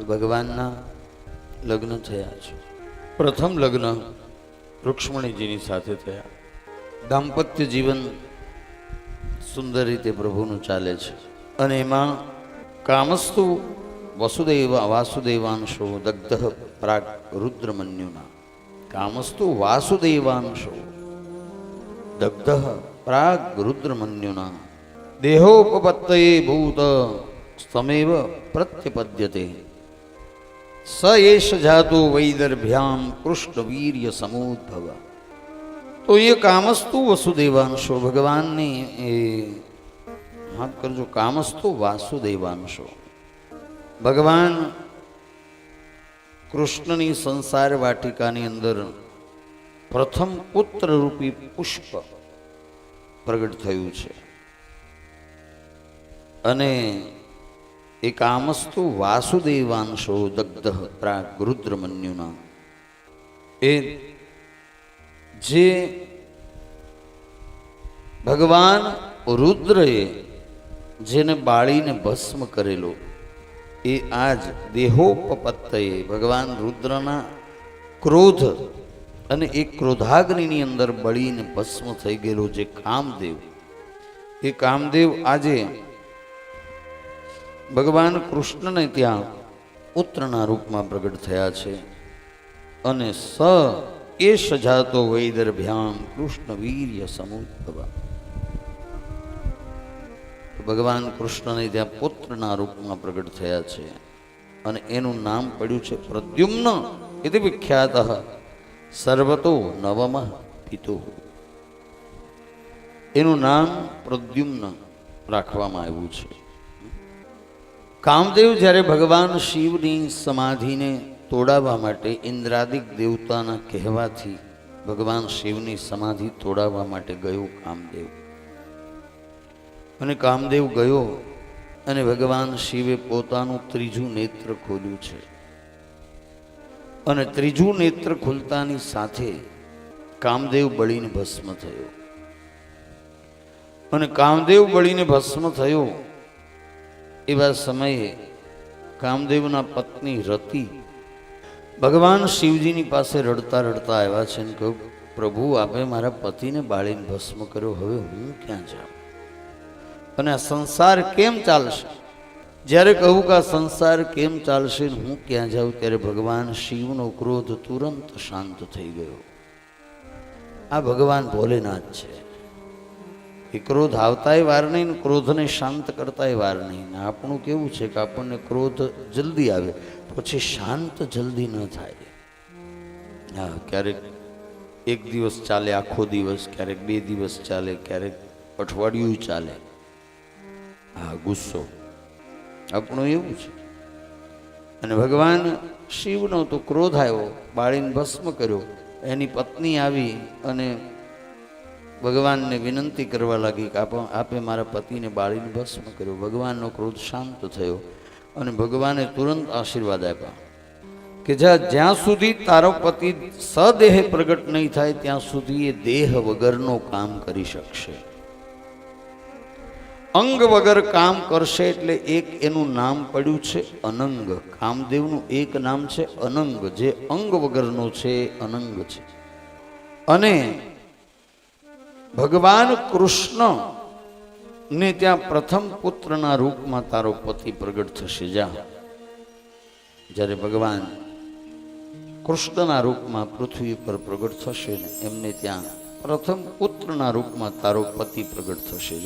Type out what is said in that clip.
ભગવાનના લગ્ન થયા છે. પ્રથમ લગ્ન રૂક્ષ્મણીજીની સાથે થયા. દાંપત્ય જીવન સુંદર રીતે પ્રભુનું ચાલે છે. અને એમાં કામસ્તુ વાસુદેવાંશો દગ્ધ પ્રાગ રુદ્રમન્યુના. કામસ્તુ વાસુદેવાંશો દગ્ધ પ્રાગ રુદ્રમન્યુના દેહોપપત્તયે ભૂત સ્તમેવ પ્રત્યપદ્યતે સ એષ જાતો વૈદર્ભ્યામ કૃષ્ણવીર્ય સમુદ્ભવ. તો એ કામસ્તુ વસુદેવાંશો, ભગવાનને એ માફ કરજો, કામસ્તુ વાસુદેવાંશો. ભગવાન કૃષ્ણની સંસાર વાટિકાની અંદર પ્રથમ પુત્ર રૂપી પુષ્પ પ્રગટ થયું છે. અને એ કામસ્તુ વાસુદેવાંશો દગ્ધ પ્રાગ રુદ્રમન્યુના. એ જે ભગવાન રુદ્રએ જેને બાળીને ભસ્મ કરેલો, એ આજ દેહોપપત્તયે ભગવાન રુદ્રના ક્રોધ અને એ ક્રોધાગ્નિની અંદર બળીને ભસ્મ થઈ ગયેલો જે કામદેવ, એ કામદેવ આજે ભગવાન કૃષ્ણને ત્યાં પુત્રના રૂપમાં પ્રગટ થયા છે. અને સ એ સજાતો વૈદર્ભ્યામ કૃષ્ણ વીર્ય સમુદ્ભવ. ભગવાન કૃષ્ણને ત્યાં પુત્રના રૂપમાં પ્રગટ થયા છે. અને એનું નામ પડ્યું છે પ્રદ્યુમ્ન ઇતિ વિખ્યાત સર્વતો નવમ પિતુ. એનું નામ પ્રદ્યુમ્ન રાખવામાં આવ્યું છે. કામદેવ જ્યારે ભગવાન શિવની સમાધિને તોડાવવા માટે ઇન્દ્રાદિક દેવતાના કહેવાથી ભગવાન શિવની સમાધિ તોડાવવા માટે ગયો કામદેવ. અને કામદેવ ગયો અને ભગવાન શિવે પોતાનું ત્રીજું નેત્ર ખોલ્યું છે. અને ત્રીજું નેત્ર ખુલતાની સાથે કામદેવ બળીને ભસ્મ થયો. અને કામદેવ બળીને ભસ્મ થયો એવા સમયે કામદેવના પત્ની રતિ ભગવાન શિવજીની પાસે રડતા રડતા આવ્યા છે અને કહ્યું, પ્રભુ આપે મારા પતિને બાળીને ભસ્મ કર્યો, હવે હું ક્યાં જાઉં અને આ સંસાર કેમ ચાલશે? જ્યારે કહું કે આ સંસાર કેમ ચાલશે, હું ક્યાં જાઉં, ત્યારે ભગવાન શિવનો ક્રોધ તુરંત શાંત થઈ ગયો. આ ભગવાન ભોલેનાથ છે. એ ક્રોધ આવતાય વાર નહીં, ક્રોધને શાંત કરતાય વાર નહીં. આપણું કેવું છે કે આપણને ક્રોધ જલ્દી આવે પછી શાંત જલ્દી ન થાય. હા, ક્યારેક એક દિવસ ચાલે, આખો દિવસ, ક્યારેક 2 દિવસ ચાલે, ક્યારેક અઠવાડિયું ચાલે. હા, ગુસ્સો આપણું એવું છે. અને ભગવાન શિવનો તો ક્રોધ આવ્યો, બાળીને ભસ્મ કર્યો. એની પત્ની આવી અને ભગવાનને વિનંતી કરવા લાગી કે આપે મારા પતિને બાળીને ભસ્મ કર્યો. ભગવાનનો ક્રોધ શાંત થયો અને ભગવાને તુરંત આશીર્વાદ આપ્યા કે જ્યાં સુધી તારો પતિ સદેહ પ્રગટ નહીં થાય ત્યાં સુધી એ દેહ વગરનો કામ કરી શકશે. અંગ વગર કામ કરશે એટલે એક એનું નામ પડ્યું છે અનંગ. કામદેવનું એક નામ છે અનંગ, જે અંગ વગરનો છે, અનંગ છે. અને ભગવાન કૃષ્ણ ને ત્યાં પ્રથમ પુત્રના રૂપમાં તારો પતિ પ્રગટ થશે. જ્યારે ભગવાન કૃષ્ણના રૂપમાં પૃથ્વી પર પ્રગટ થશે ને એમને ત્યાં પ્રથમ પુત્રના રૂપમાં તારો પતિ પ્રગટ થશે.